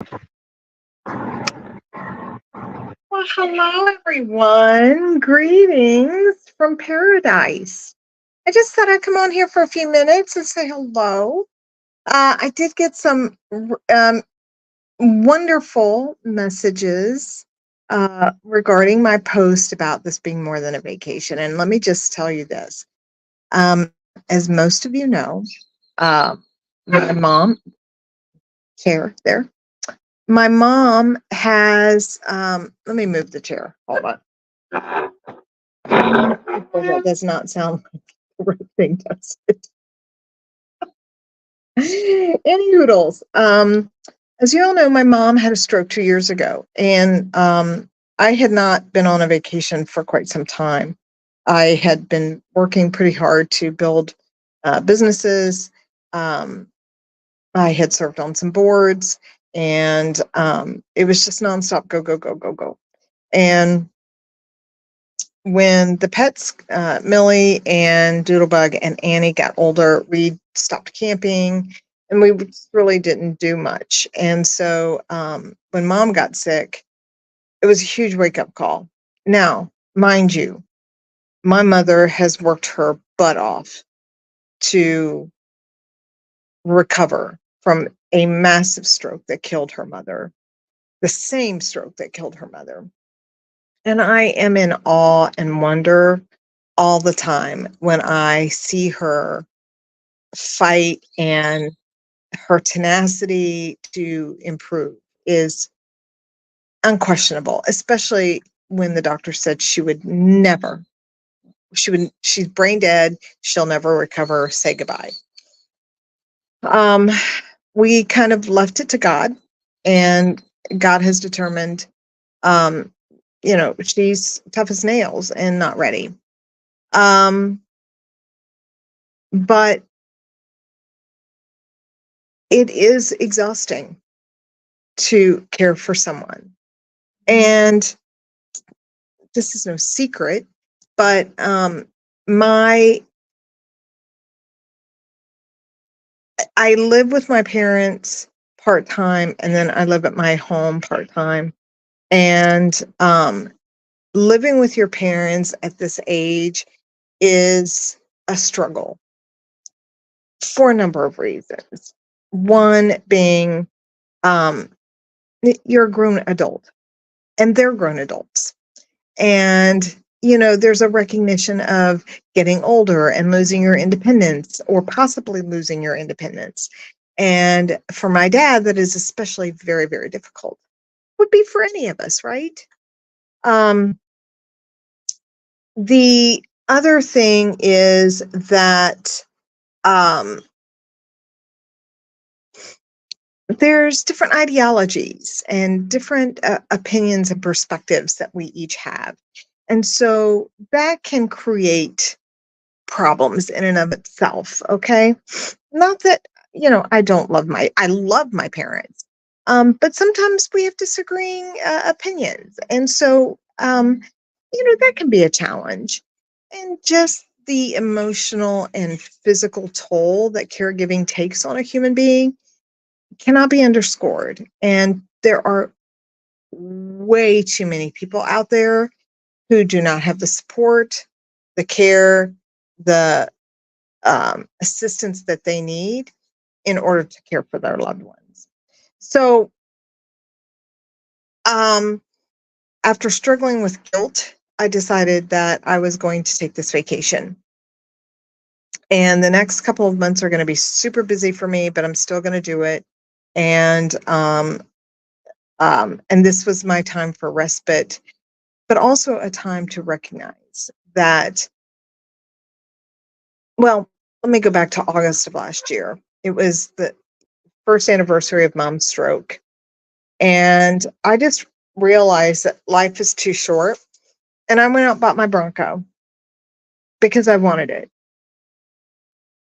Well, hello, everyone. Greetings from paradise. I just thought I'd come on here for a few minutes and say hello. I did get some wonderful messages regarding my post about this being more than a vacation. And let me just tell you this. As most of you know, uh, my mom, chair there, my mom has, let me move the chair. Hold on. That does not sound like the right thing, does it? Any hoodles. As you all know, my mom had a stroke 2 years ago, and I had not been on a vacation for quite some time. I had been working pretty hard to build businesses. Um, I had served on some boards, and it was just nonstop go, go, go, go, go. And when the pets, Millie and Doodlebug and Annie, got older, we stopped camping and we really didn't do much. And so when mom got sick, it was a huge wake up call. Now, mind you, my mother has worked her butt off to recover from a massive stroke that killed her mother, the same stroke that killed her mother. And I am in awe and wonder all the time when I see her fight, and her tenacity to improve is unquestionable, especially when the doctor said she's brain dead, she'll never recover, say goodbye. Um, we kind of left it to God, and God has determined, um, she's tough as nails and not ready. But it is exhausting to care for someone. And this is no secret, but my I live with my parents part time, and then I live at my home part time. And living with your parents at this age is a struggle for a number of reasons. One being, um, you're a grown adult, and they're grown adults. And, there's a recognition of getting older and losing your independence, or possibly losing your independence. And for my dad, that is especially very, very difficult. Would be for any of us, right? Um, the other thing is that um, there's different ideologies and different opinions and perspectives that we each have. And so that can create problems in and of itself. Okay. Not that, I love my parents. But sometimes we have disagreeing opinions. And so, that can be a challenge. And just the emotional and physical toll that caregiving takes on a human being cannot be underscored. And there are way too many people out there who do not have the support, the care, the assistance that they need in order to care for their loved ones. So, um, after struggling with guilt, I decided that I was going to take this vacation. And the next couple of months are going to be super busy for me, but I'm still going to do it. And and this was my time for respite, but also a time to recognize that. Well, let me go back to August of last year. It was the first anniversary of mom's stroke. And I just realized that life is too short. And I went out and bought my Bronco because I wanted it.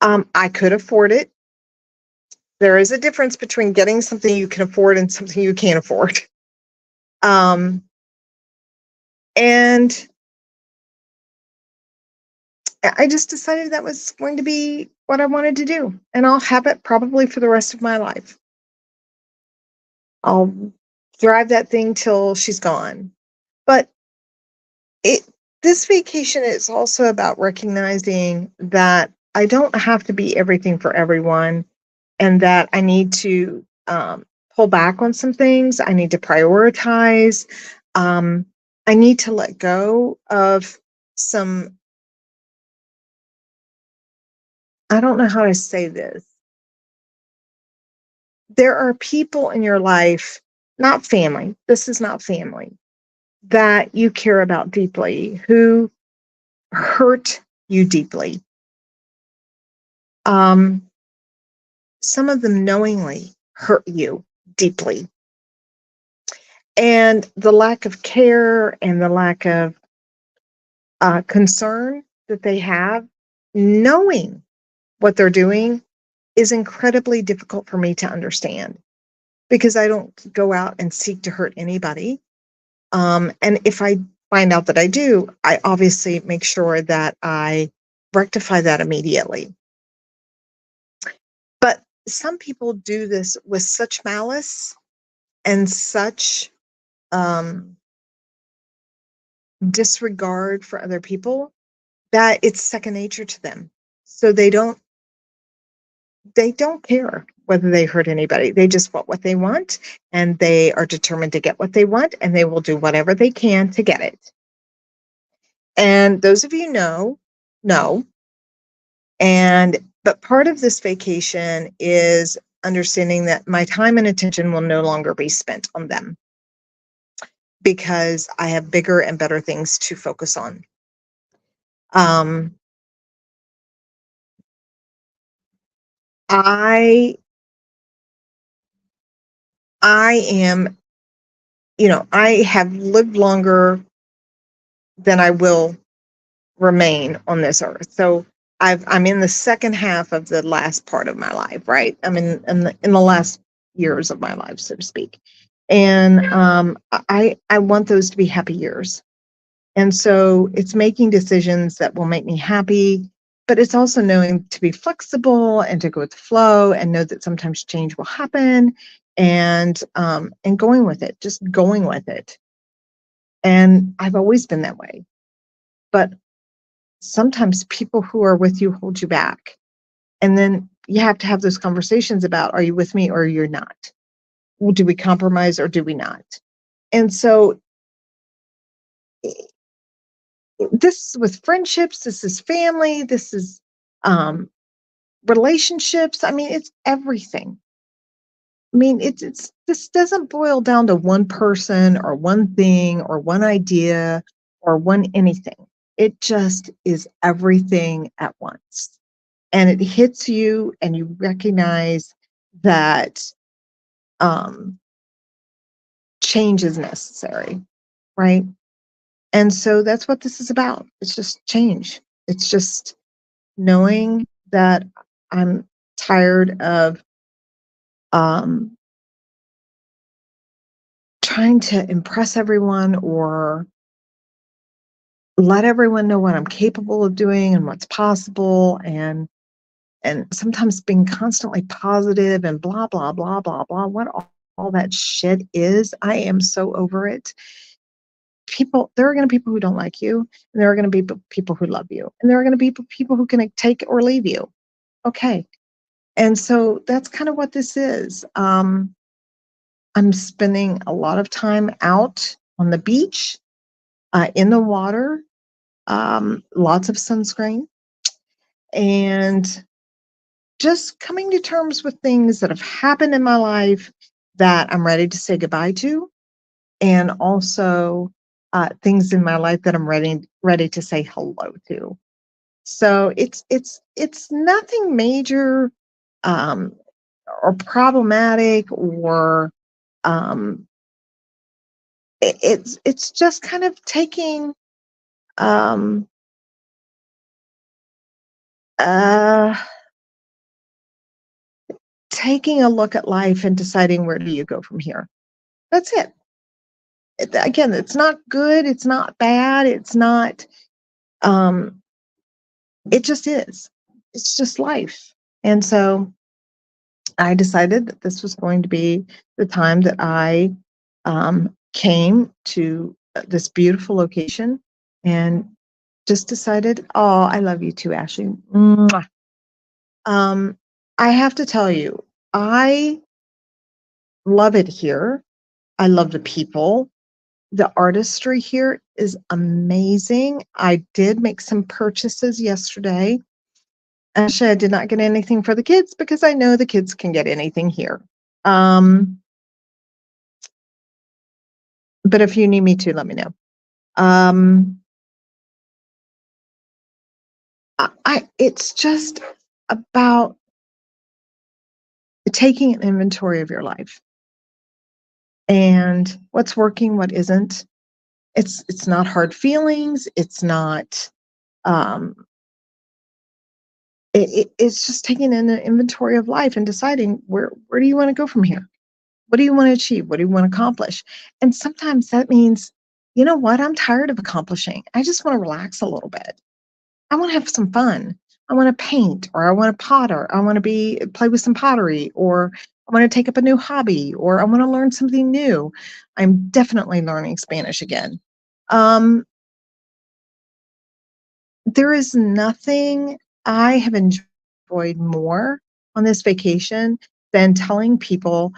I could afford it. There is a difference between getting something you can afford and something you can't afford. Um, and I just decided that was going to be what I wanted to do. And I'll have it probably for the rest of my life. I'll drive that thing till she's gone. But it this vacation is also about recognizing that I don't have to be everything for everyone, and that I need to pull back on some things. I need to prioritize. Um, I need to let go of some, I don't know how to say this. There are people in your life, not family, this is not family, that you care about deeply, who hurt you deeply. Um, some of them knowingly hurt you deeply. And the lack of care and the lack of concern that they have, knowing what they're doing, is incredibly difficult for me to understand because I don't go out and seek to hurt anybody. And if I find out that I do, I obviously make sure that I rectify that immediately. But some people do this with such malice and such um, disregard for other people that it's second nature to them. So they don't care whether they hurt anybody. They just want what they want, and they are determined to get what they want, and they will do whatever they can to get it. And those of you know. And but part of this vacation is understanding that my time and attention will no longer be spent on them because I have bigger and better things to focus on. Um, I I am, I have lived longer than I will remain on this earth. So I'm in the second half of the last part of my life, right? I'm in the last years of my life, so to speak. And I want those to be happy years. And so it's making decisions that will make me happy, but it's also knowing to be flexible and to go with the flow and know that sometimes change will happen, and going with it, just going with it. And I've always been that way. But sometimes people who are with you hold you back. And then you have to have those conversations about, are you with me or you're not? Do we compromise or do we not? And so this is with friendships, this is family, this is um, relationships. I mean, it's everything. I mean, it's this doesn't boil down to one person or one thing or one idea or one anything. It just is everything at once. And it hits you and you recognize that um, change is necessary, right? And so that's what this is about. It's just change. It's just knowing that I'm tired of um, trying to impress everyone or let everyone know what I'm capable of doing and what's possible, and sometimes being constantly positive and blah blah blah blah blah, what all that shit is. I am so over it. There are going to be people who don't like you, and there are going to be people who love you, and there are going to be people who can take or leave you. Okay. And so that's kind of what this is. I'm spending a lot of time out on the beach, in the water, lots of sunscreen, and just coming to terms with things that have happened in my life that I'm ready to say goodbye to, and also things in my life that I'm ready to say hello to. So it's nothing major, um, or problematic, or um, it's just kind of um, uh, taking a look at life and deciding where do you go from here. That's it. Again, it's not good. It's not bad. It's not. Um, it just is. It's just life. And so I decided that this was going to be the time that I came to this beautiful location and just decided, oh, I love you too, Ashley. Mwah. Um, I have to tell you, I love it here. I love the people. The artistry here is amazing. I did make some purchases yesterday. Actually, I did not get anything for the kids because I know the kids can get anything here. Um, but if you need me to, let me know. Um, it's just about taking an inventory of your life and what's working, what isn't. It's not hard feelings. It's not. Um, it's just taking an inventory of life and deciding where do you want to go from here? What do you want to achieve? What do you want to accomplish? And sometimes that means, you know what? I'm tired of accomplishing. I just want to relax a little bit. I want to have some fun. I want to paint, or I want to potter. I want to play with some pottery, or I want to take up a new hobby, or I want to learn something new. I'm definitely learning Spanish again. Um, there is nothing I have enjoyed more on this vacation than telling people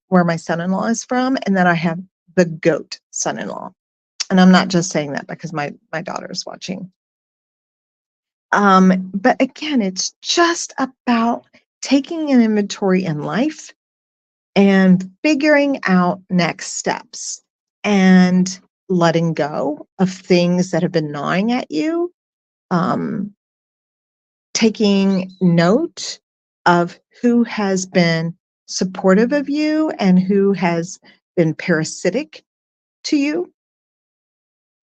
where my son-in-law is from and that I have the goat son-in-law. And I'm not just saying that because my daughter is watching. But again, it's just about taking an inventory in life and figuring out next steps and letting go of things that have been gnawing at you. Um, Taking note of who has been supportive of you and who has been parasitic to you.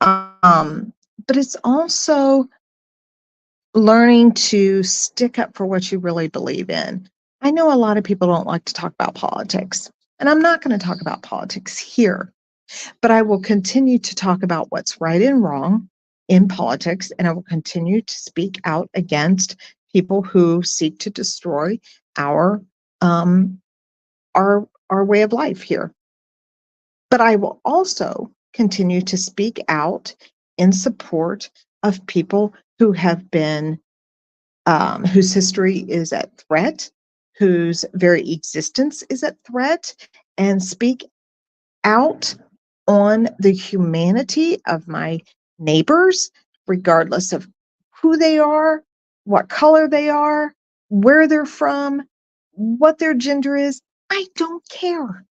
Um, but it's also learning to stick up for what you really believe in. I know a lot of people don't like to talk about politics, and I'm not going to talk about politics here, but I will continue to talk about what's right and wrong in politics, and I will continue to speak out against people who seek to destroy our um, our way of life here. But I will also continue to speak out in support of people who have been whose history is at threat, whose very existence is at threat, and speak out on the humanity of my neighbors, regardless of who they are, what color they are, where they're from, what their gender is. I don't care.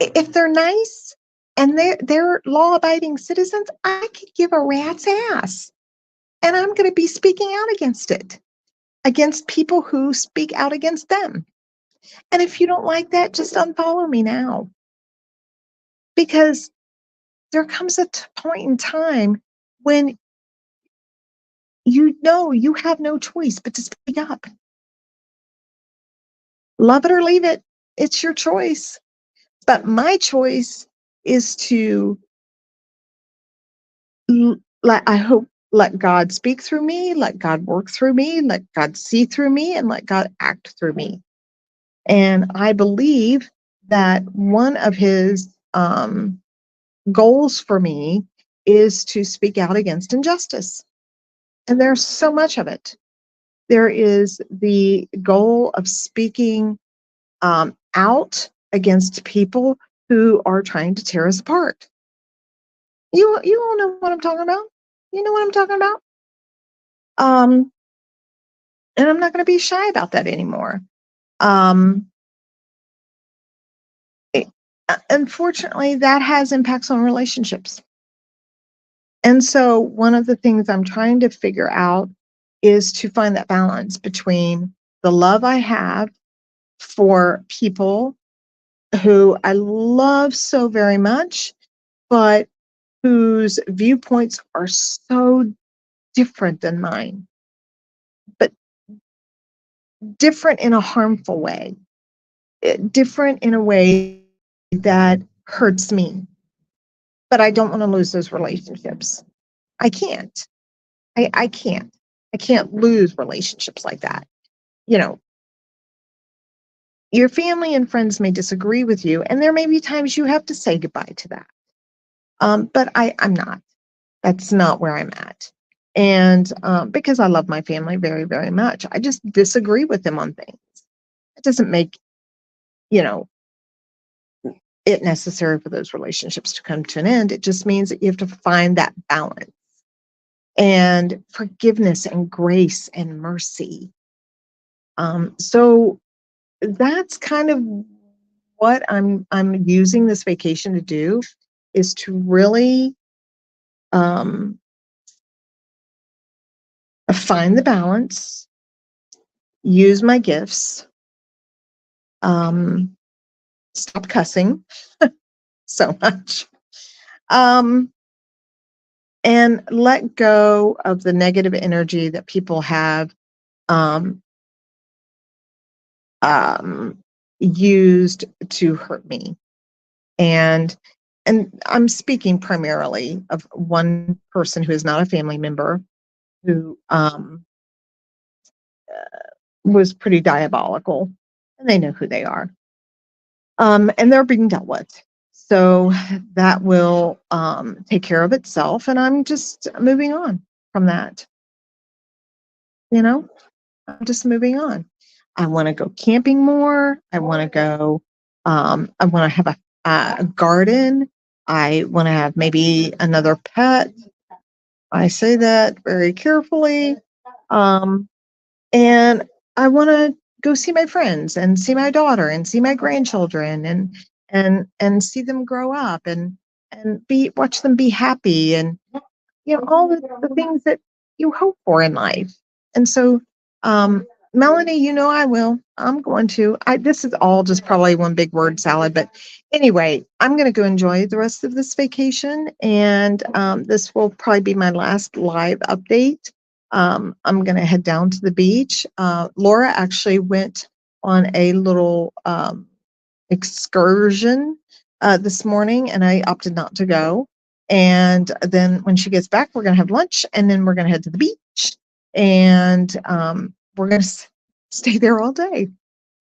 If they're nice and they're law-abiding citizens, I could give a rat's ass. And I'm going to be speaking out against it, against people who speak out against them. And if you don't like that, just unfollow me now. Because there comes a point in time when you know you have no choice but to speak up. Love it or leave it. It's your choice. But my choice is to I hope, let God speak through me, let God work through me, let God see through me, and let God act through me. And I believe that one of his goals for me is to speak out against injustice. And there's so much of it. There is the goal of speaking out against people who are trying to tear us apart. You all know what I'm talking about. You know what I'm talking about. Um, and I'm not going to be shy about that anymore. Um, it, Unfortunately, that has impacts on relationships. And so, one of the things I'm trying to figure out is to find that balance between the love I have for people who I love so very much, but whose viewpoints are so different than mine, but different in a harmful way, different in a way that hurts me. But I don't want to lose those relationships. I can't. I can't. I can't lose relationships like that. You know, Your family and friends may disagree with you, and there may be times you have to say goodbye to that. But I'm not. That's not where I'm at. And because I love my family very, very much, I just disagree with them on things. It doesn't make, you know, it necessary for those relationships to come to an end. It just means that you have to find that balance and forgiveness and grace and mercy. So that's kind of what I'm using this vacation to do, is to really um, find the balance, use my gifts, um, stop cussing so much, um, and let go of the negative energy that people have um, um, used to hurt me. And I'm speaking primarily of one person who is not a family member, who was pretty diabolical, and they know who they are. And they're being dealt with. So that will take care of itself, and I'm just moving on from that. You know, I'm just moving on. I want to go camping more. I want to go. I want to have a garden. I want to have maybe another pet. I say that very carefully. Um, and I want to go see my friends and see my daughter and see my grandchildren and see them grow up and be watch them be happy, and all the things that you hope for in life. And so, um, Melanie, I will. I'm going to. This is all just probably one big word salad, but anyway, I'm going to go enjoy the rest of this vacation, and this will probably be my last live update. I'm going to head down to the beach. Laura actually went on a little excursion this morning, and I opted not to go. And then when she gets back, we're going to have lunch, and then we're going to head to the beach, and we're going to stay there all day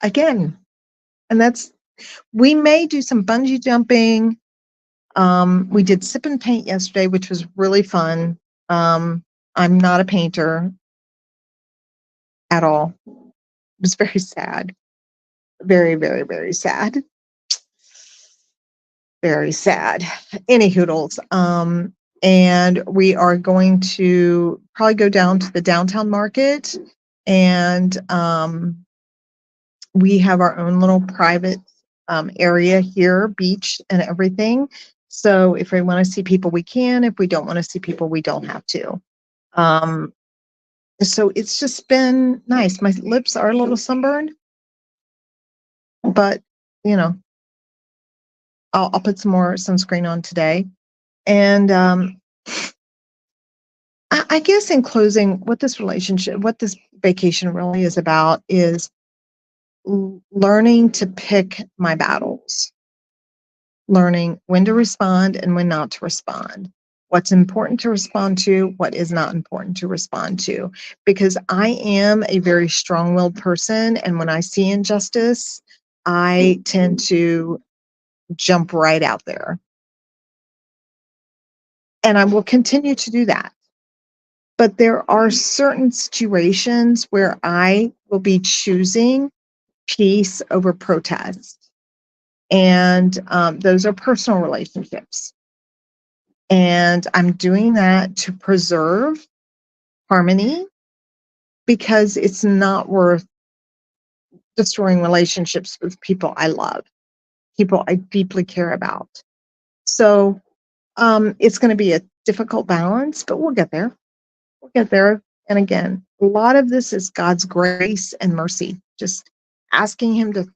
again. And we may do some bungee jumping. We did sip and paint yesterday, which was really fun. I'm not a painter at all. It was very sad. Very, very, very sad. Very sad. Any hoodles. And we are going to probably go down to the downtown market, and we have our own little private area here, beach and everything. So if we want to see people, we can. If we don't want to see people, we don't have to. Um, so it's just been nice. My lips are a little sunburned, but you know, I'll put some more sunscreen on today. And I guess in closing, what this vacation really is about is learning to pick my battles, learning when to respond and when not to respond, what's important to respond to, what is not important to respond to. Because I am a very strong willed person, and when I see injustice, I tend to jump right out there. And I will continue to do that. But there are certain situations where I will be choosing peace over protest. And those are personal relationships. And I'm doing that to preserve harmony, because it's not worth destroying relationships with people I love, people I deeply care about. So it's going to be a difficult balance, but we'll get there. We'll get there. And again, a lot of this is God's grace and mercy, just asking Him to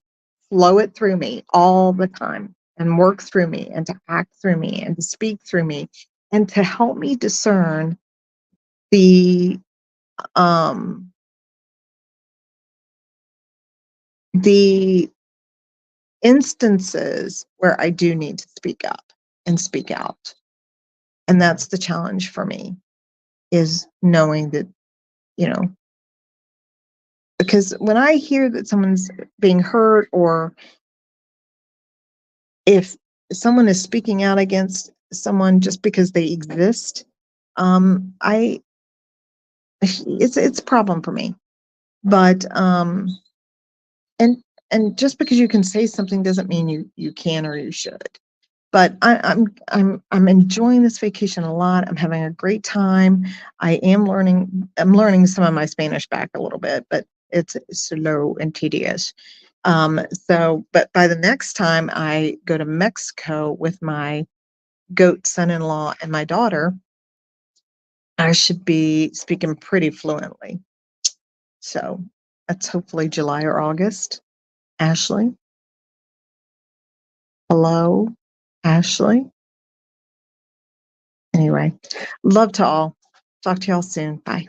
flow it through me all the time and work through me and to act through me and to speak through me and to help me discern the um the instances where I do need to speak up and speak out. And that's the challenge for me, is knowing that, you know, Because when I hear that someone's being hurt, or if someone is speaking out against someone just because they exist, I it's a problem for me. But and and just because you can say something doesn't mean you can or you should. But I'm enjoying this vacation a lot. I'm having a great time. I'm learning some of my Spanish back a little bit, but it's slow and tedious. But by the next time I go to Mexico with my goat son-in-law and my daughter, I should be speaking pretty fluently. So that's hopefully July or August. Ashley, hello, Ashley. Anyway, love to all. Talk to y'all soon. Bye.